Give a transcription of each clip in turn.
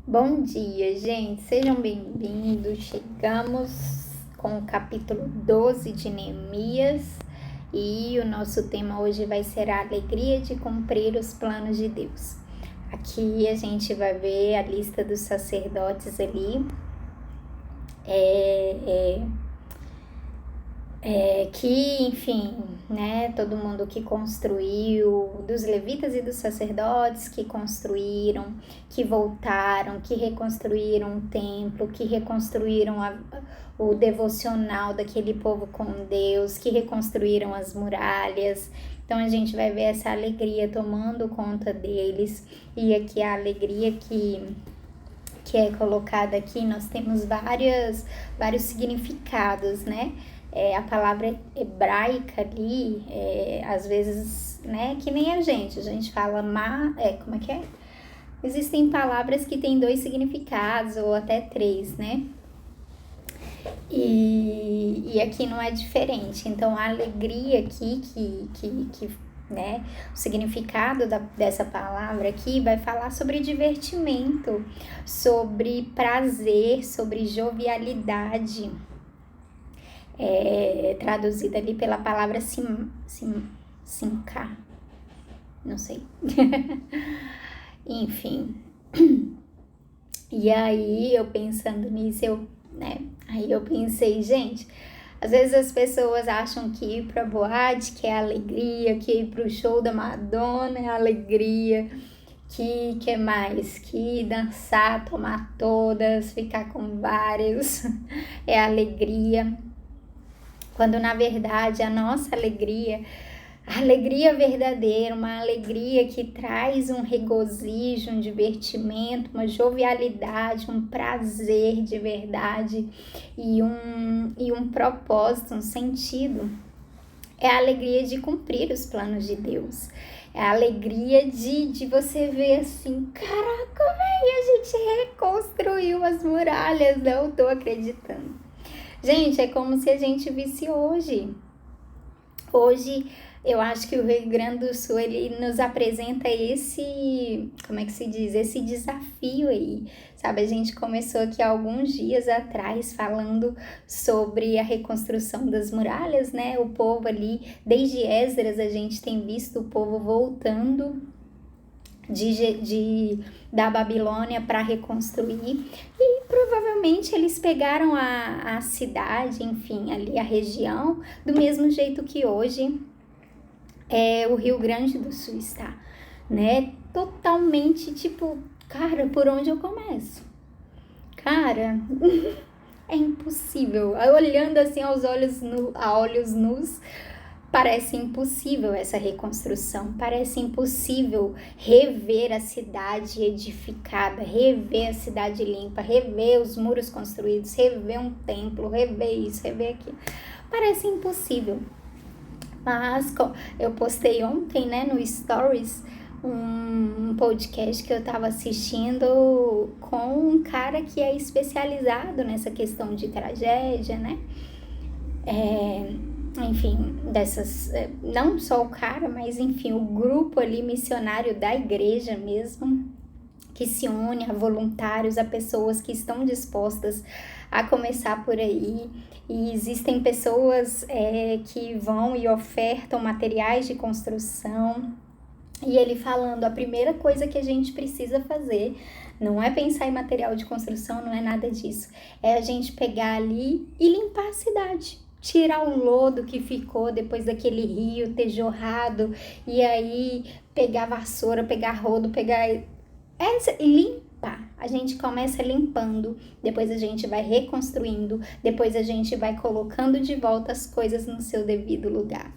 Bom dia, gente. Sejam bem-vindos. Chegamos com o capítulo 12 de Neemias e o nosso tema hoje vai ser a alegria de cumprir os planos de Deus. Aqui a gente vai ver a lista dos sacerdotes ali, que, enfim, né, todo mundo que construiu, dos levitas e dos sacerdotes que construíram, que voltaram, que reconstruíram o templo, que reconstruíram o devocional daquele povo com Deus, que reconstruíram as muralhas. Então a gente vai ver essa alegria tomando conta deles, e aqui a alegria que é colocada aqui, nós temos vários significados, né? A palavra hebraica ali, às vezes, né, que nem a gente fala como é que é? Existem palavras que têm 2 significados ou até 3, né? E aqui não é diferente. Então, a alegria aqui, né, o significado dessa palavra aqui vai falar sobre divertimento, sobre prazer, sobre jovialidade. Traduzida ali pela palavra simcar, não sei. Enfim. E aí, eu pensando nisso, aí eu pensei, gente, às vezes as pessoas acham que ir pra boate que é alegria, que ir pro show da Madonna é alegria, que mais? Que dançar, tomar todas, ficar com vários é alegria. Quando na verdade a nossa alegria, a alegria verdadeira, uma alegria que traz um regozijo, um divertimento, uma jovialidade, um prazer de verdade e um propósito, um sentido, é a alegria de cumprir os planos de Deus. É a alegria de você ver assim, caraca, véi, a gente reconstruiu as muralhas, não tô acreditando. Gente, é como se a gente visse hoje. Hoje, eu acho que o Rio Grande do Sul, ele nos apresenta esse, como é que se diz? Esse desafio aí, sabe? A gente começou aqui há alguns dias atrás falando sobre a reconstrução das muralhas, né? O povo ali, desde Esdras, a gente tem visto o povo voltando da Babilônia para reconstruir, e provavelmente eles pegaram a cidade, enfim, ali a região, do mesmo jeito que hoje o Rio Grande do Sul está, né? Totalmente tipo, cara, por onde eu começo? Cara, é impossível. Olhando assim a olhos nus, parece impossível essa reconstrução, parece impossível rever a cidade edificada, rever a cidade limpa, rever os muros construídos, rever um templo, rever isso, rever aquilo. Parece impossível. Mas eu postei ontem, né, no Stories, um podcast que eu estava assistindo com um cara que é especializado nessa questão de tragédia, né? Enfim, não só o cara, mas enfim, o grupo ali missionário da igreja mesmo, que se une a voluntários, a pessoas que estão dispostas a começar por aí. E existem pessoas que vão e ofertam materiais de construção. E ele falando, a primeira coisa que a gente precisa fazer não é pensar em material de construção, não é nada disso. É a gente pegar ali e limpar a cidade. Tirar o lodo que ficou depois daquele rio ter jorrado. E aí pegar vassoura, pegar rodo, e limpar. A gente começa limpando, depois a gente vai reconstruindo, depois a gente vai colocando de volta as coisas no seu devido lugar.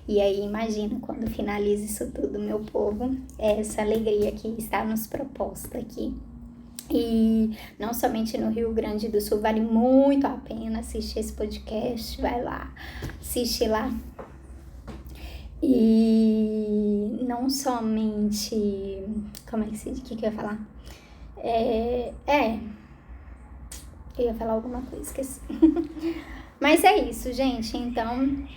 E aí imagina quando finaliza isso tudo, meu povo, essa alegria que está nos proposta aqui. E não somente no Rio Grande do Sul, vale muito a pena assistir esse podcast, vai lá, assiste lá. E não somente, como é que se diz, o que eu ia falar? Eu ia falar alguma coisa, esqueci. Mas é isso, gente, então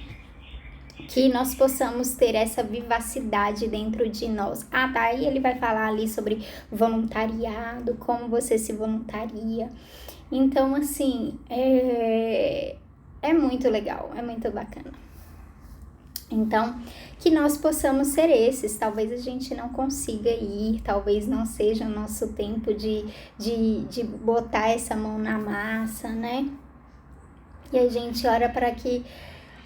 que nós possamos ter essa vivacidade dentro de nós. Tá, aí ele vai falar ali sobre voluntariado, como você se voluntaria. Então, assim, é muito legal, é muito bacana. Então, que nós possamos ser esses. Talvez a gente não consiga ir, talvez não seja o nosso tempo de botar essa mão na massa, né? E a gente ora para que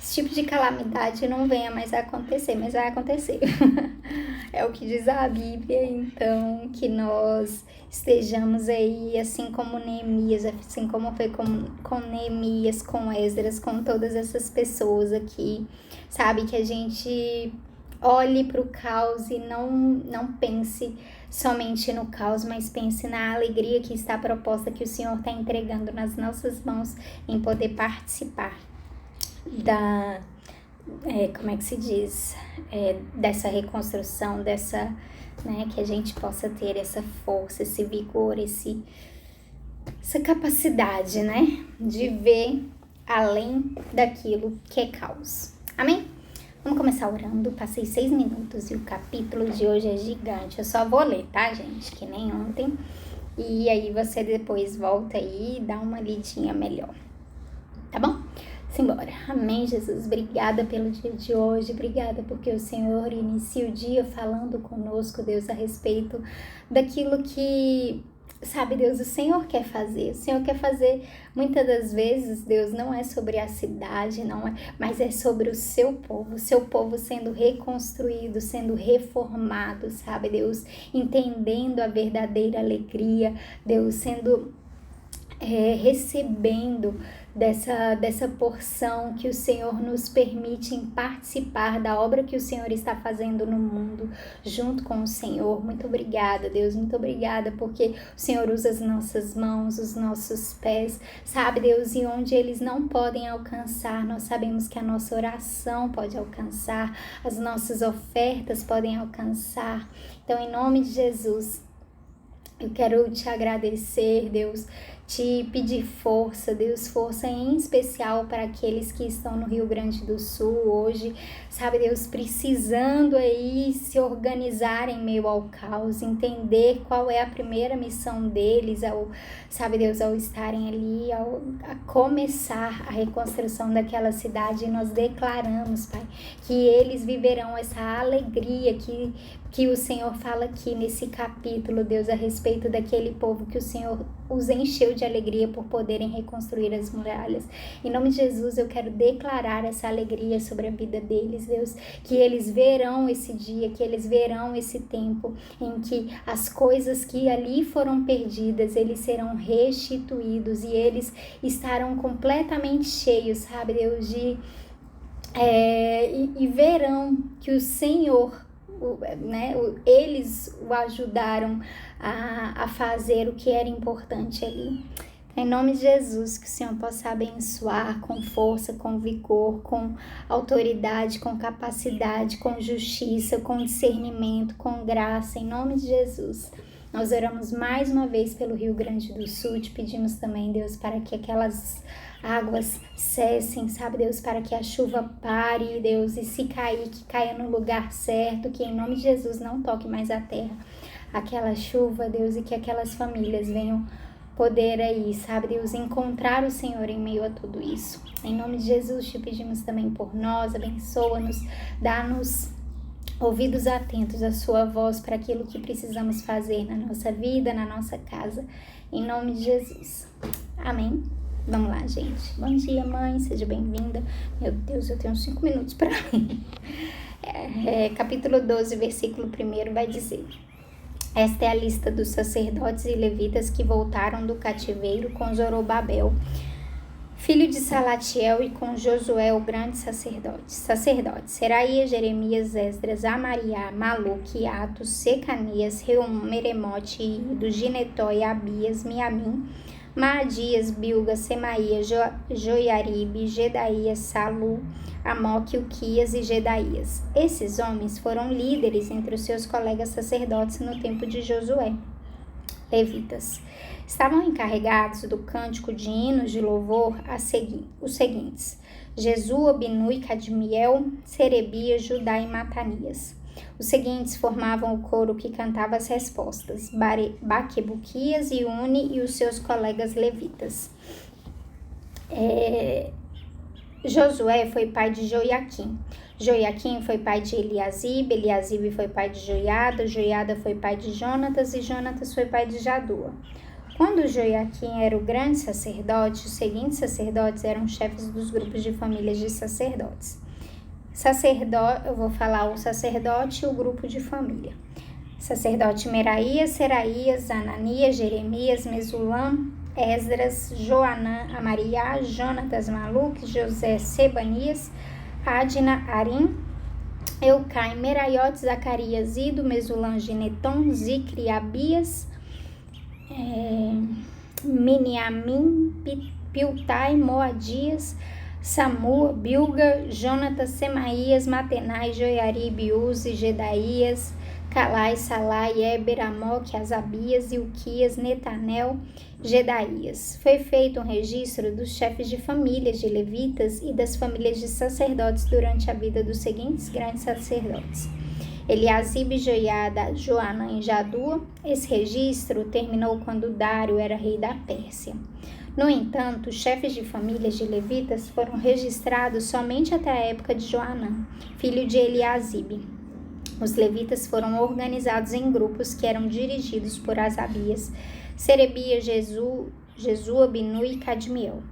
esse tipo de calamidade não venha mais a acontecer, mas vai acontecer. É o que diz a Bíblia, então que nós estejamos aí, assim como Neemias, assim como foi com Neemias, com Esdras, com todas essas pessoas aqui, sabe? Que a gente olhe para o caos e não pense somente no caos, mas pense na alegria que está proposta, que o Senhor está entregando nas nossas mãos em poder participar como é que se diz, dessa reconstrução, dessa, né, que a gente possa ter essa força, esse vigor, essa capacidade, né, de ver além daquilo que é caos. Amém? Vamos começar orando. Passei 6 minutos e o capítulo de hoje é gigante. Eu só vou ler, tá, gente? Que nem ontem. E aí você depois volta aí e dá uma lidinha melhor. Tá bom? Simbora. Amém, Jesus. Obrigada pelo dia de hoje. Obrigada porque o Senhor inicia o dia falando conosco, Deus, a respeito daquilo que, sabe, Deus, o Senhor quer fazer. O Senhor quer fazer, muitas das vezes, Deus, não é sobre a cidade, não é, mas é sobre o seu povo sendo reconstruído, sendo reformado, sabe, Deus, entendendo a verdadeira alegria, Deus, sendo recebendo dessa porção que o Senhor nos permite em participar da obra que o Senhor está fazendo no mundo, junto com o Senhor. Muito obrigada, Deus, muito obrigada, porque o Senhor usa as nossas mãos, os nossos pés, sabe, Deus, e onde eles não podem alcançar, nós sabemos que a nossa oração pode alcançar, as nossas ofertas podem alcançar. Então, em nome de Jesus, eu quero te agradecer, Deus, te pedir força, Deus, força em especial para aqueles que estão no Rio Grande do Sul hoje, sabe, Deus, precisando aí se organizar em meio ao caos, entender qual é a primeira missão deles, sabe, Deus, ao estarem ali, a começar a reconstrução daquela cidade. E nós declaramos, Pai, que eles viverão essa alegria que o Senhor fala aqui nesse capítulo, Deus, a respeito daquele povo que o Senhor os encheu de alegria por poderem reconstruir as muralhas. Em nome de Jesus, eu quero declarar essa alegria sobre a vida deles, Deus, que eles verão esse dia, que eles verão esse tempo em que as coisas que ali foram perdidas, eles serão restituídos e eles estarão completamente cheios, sabe, Deus, e verão que o Senhor, né, eles o ajudaram a fazer o que era importante ali. Em nome de Jesus, que o Senhor possa abençoar com força, com vigor, com autoridade, com capacidade, com justiça, com discernimento, com graça, em nome de Jesus. Nós oramos mais uma vez pelo Rio Grande do Sul, te pedimos também, Deus, para que aquelas águas cessem, sabe, Deus, para que a chuva pare, Deus, e se cair, que caia no lugar certo, que em nome de Jesus não toque mais a terra, aquela chuva, Deus, e que aquelas famílias venham poder aí, sabe, Deus, encontrar o Senhor em meio a tudo isso. Em nome de Jesus, te pedimos também por nós, abençoa-nos, dá-nos ouvidos atentos à sua voz para aquilo que precisamos fazer na nossa vida, na nossa casa, em nome de Jesus. Amém. Vamos lá, gente. Bom dia, mãe. Seja bem-vinda. Meu Deus, eu tenho 5 minutos para ler. Capítulo 12, versículo 1 vai dizer: esta é a lista dos sacerdotes e levitas que voltaram do cativeiro com Zorobabel, filho de Salatiel, e com Josué, o grande sacerdote. Seraías, Jeremias, Esdras, Amariá, Maluque, Atos, Secanias, Reum, Meremote, Ido, Ginetói, Abias, Miamim, Maadias, Bilga, Semaia, Joiaribe, Jedaías, Salu, Amoque, Uquias e Jedaías. Esses homens foram líderes entre os seus colegas sacerdotes no tempo de Josué. levitas. Estavam encarregados do cântico de hinos de louvor os seguintes: Jesua, Binui, Cadmiel, Serebias, Judá e Matanias. Os seguintes formavam o coro que cantava as respostas: Baquebuquias e Uni e os seus colegas levitas. Josué foi pai de Joiaquim. Joiaquim foi pai de Eliasibe. Eliasibe foi pai de Joiada. Joiada foi pai de Jonatas e Jonatas foi pai de Jadua. Quando Joiaquim era o grande sacerdote, os seguintes sacerdotes eram chefes dos grupos de famílias de sacerdotes. Eu vou falar o sacerdote e o grupo de família. Sacerdote Meraías, Seraías, Ananias, Jeremias, Mesulam, Esdras, Joanã, Amariá, Jonatas, Maluque, José, Sebanias, Adna, Arim, Eucai, Meraiote, Zacarias, Ido, Mesulam, Gineton, Zicri, Abias, Miniamim, Piltai, Moadias, Samua, Bilga, Jonatas, Semaías, Matenai, Joiaribe, Uzi, Gedaías, Calai, Salai, Eber, Amoque, Asabias, Ilquias, Netanel, Gedaías. Foi feito um registro dos chefes de famílias de levitas e das famílias de sacerdotes durante a vida dos seguintes grandes sacerdotes: Eliasibe, Joiada, Joanã e Jadua. Esse registro terminou quando Dário era rei da Pérsia. No entanto, os chefes de famílias de levitas foram registrados somente até a época de Joanã, filho de Eliasibe. Os levitas foram organizados em grupos que eram dirigidos por Asabias, Serebias, Jesua, Binui e Cadmiel.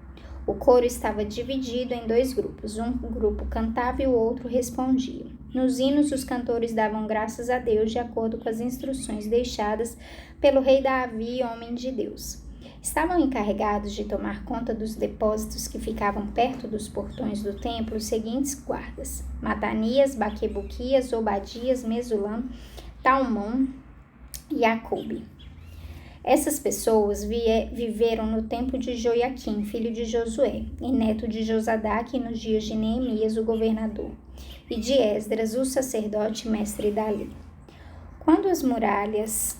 O coro estava dividido em dois grupos. Um grupo cantava e o outro respondia. Nos hinos, os cantores davam graças a Deus de acordo com as instruções deixadas pelo rei Davi, homem de Deus. Estavam encarregados de tomar conta dos depósitos que ficavam perto dos portões do templo os seguintes guardas: Matanias, Baquebuquias, Obadias, Mesulam, Talmon e Acube. Essas pessoas viveram no tempo de Joiaquim, filho de Josué, e neto de Josadaque, nos dias de Neemias, o governador, e de Esdras, o sacerdote mestre da lei. Quando as muralhas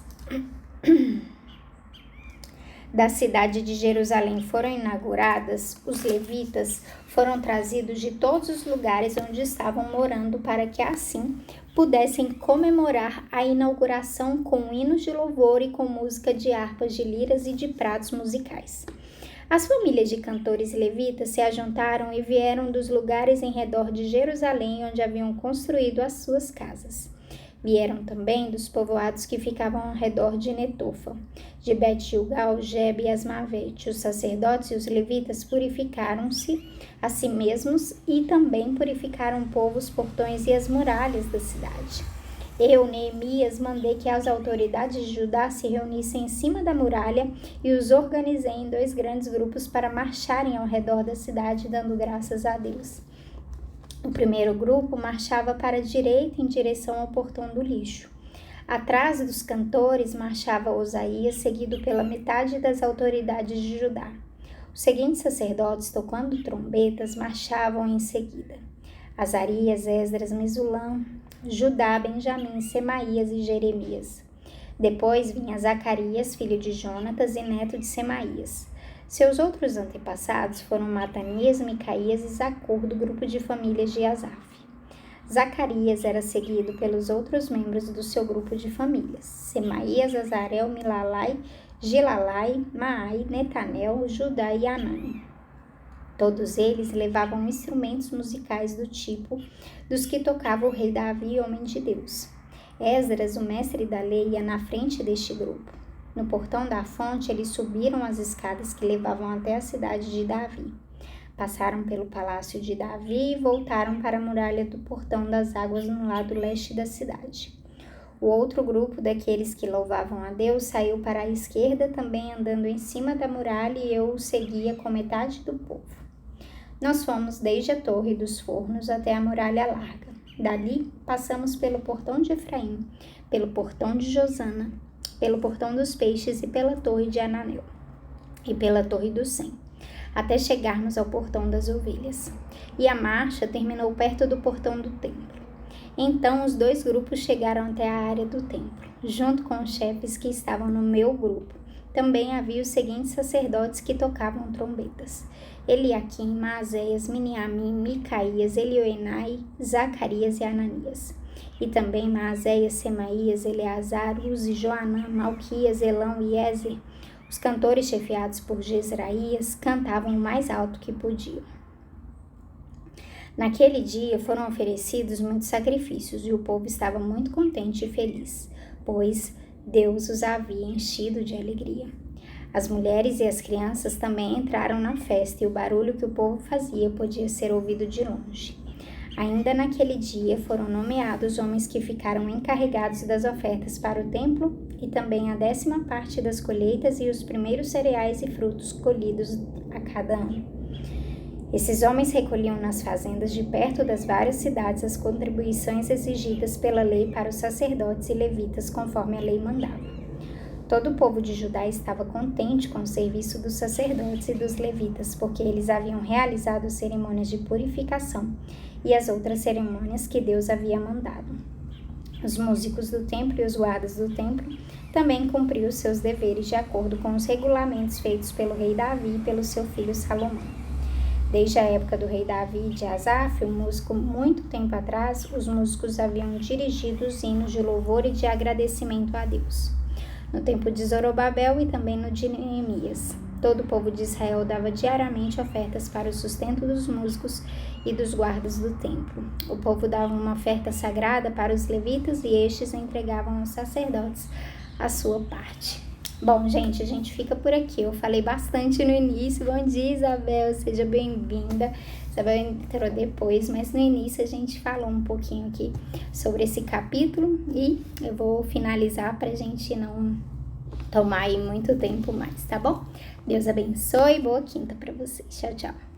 da cidade de Jerusalém foram inauguradas, os levitas foram trazidos de todos os lugares onde estavam morando para que assim pudessem comemorar a inauguração com hinos de louvor e com música de harpas, de liras e de pratos musicais. As famílias de cantores levitas se ajuntaram e vieram dos lugares em redor de Jerusalém onde haviam construído as suas casas. Vieram também dos povoados que ficavam ao redor de Netofa, de Bet-Gilgal, Gebe e Asmavete. Os sacerdotes e os levitas purificaram-se a si mesmos e também purificaram o povo, os portões e as muralhas da cidade. Eu, Neemias, mandei que as autoridades de Judá se reunissem em cima da muralha e os organizei em dois grandes grupos para marcharem ao redor da cidade, dando graças a Deus. O primeiro grupo marchava para a direita em direção ao portão do lixo. Atrás dos cantores marchava Osaías, seguido pela metade das autoridades de Judá. Os seguintes sacerdotes, tocando trombetas, marchavam em seguida: Azarias, Esdras, Mesulam, Judá, Benjamim, Semaías e Jeremias. Depois vinha Zacarias, filho de Jonatas e neto de Semaías. Seus outros antepassados foram Matanias, Micaías e Zacur, do grupo de famílias de Asaf. Zacarias era seguido pelos outros membros do seu grupo de famílias: Semaías, Azarel, Milalai, Gilalai, Maai, Netanel, Judá e Anani. Todos eles levavam instrumentos musicais do tipo dos que tocava o rei Davi, homem de Deus. Esdras, o mestre da lei, ia na frente deste grupo. No portão da fonte, eles subiram as escadas que levavam até a cidade de Davi. Passaram pelo palácio de Davi e voltaram para a muralha do portão das águas no lado leste da cidade. O outro grupo daqueles que louvavam a Deus saiu para a esquerda, também andando em cima da muralha, e eu o seguia com metade do povo. Nós fomos desde a Torre dos Fornos até a muralha larga. Dali, passamos pelo portão de Efraim, pelo portão de Josana, pelo portão dos peixes e pela torre de Ananel, e pela torre do Sem, até chegarmos ao portão das ovelhas. E a marcha terminou perto do portão do templo. Então os dois grupos chegaram até a área do templo. junto com os chefes que estavam no meu grupo. Também havia os seguintes sacerdotes que tocavam trombetas: Eliaquim, Maazéias, Miniamim, Micaías, Elioenai, Zacarias e Ananias. E também Maazéias, Semaías, Eleazar, Uzi, Joanã, Malquias, Elão e Ezer. Os cantores chefiados por Jezraías cantavam o mais alto que podiam. Naquele dia foram oferecidos muitos sacrifícios e o povo estava muito contente e feliz, pois Deus os havia enchido de alegria. As mulheres e as crianças também entraram na festa e o barulho que o povo fazia podia ser ouvido de longe. Ainda naquele dia foram nomeados homens que ficaram encarregados das ofertas para o templo e também a 10ª parte das colheitas e os primeiros cereais e frutos colhidos a cada ano. Esses homens recolhiam nas fazendas de perto das várias cidades as contribuições exigidas pela lei para os sacerdotes e levitas, conforme a lei mandava. Todo o povo de Judá estava contente com o serviço dos sacerdotes e dos levitas, porque eles haviam realizado cerimônias de purificação e as outras cerimônias que Deus havia mandado. Os músicos do templo e os guardas do templo também cumpriam os seus deveres de acordo com os regulamentos feitos pelo rei Davi e pelo seu filho Salomão. Desde a época do rei Davi e de Asaf, o músico, muito tempo atrás, os músicos haviam dirigido os hinos de louvor e de agradecimento a Deus. No tempo de Zorobabel e também no de Neemias, todo o povo de Israel dava diariamente ofertas para o sustento dos músicos e dos guardas do templo. O povo dava uma oferta sagrada para os levitas e estes entregavam aos sacerdotes a sua parte. Bom, gente, a gente fica por aqui. Eu falei bastante no início. Bom dia, Isabel, seja bem-vinda. Isabel entrou depois, mas no início a gente falou um pouquinho aqui sobre esse capítulo e eu vou finalizar para a gente não tomar aí muito tempo mais, tá bom? Deus abençoe e boa quinta para vocês. Tchau, tchau.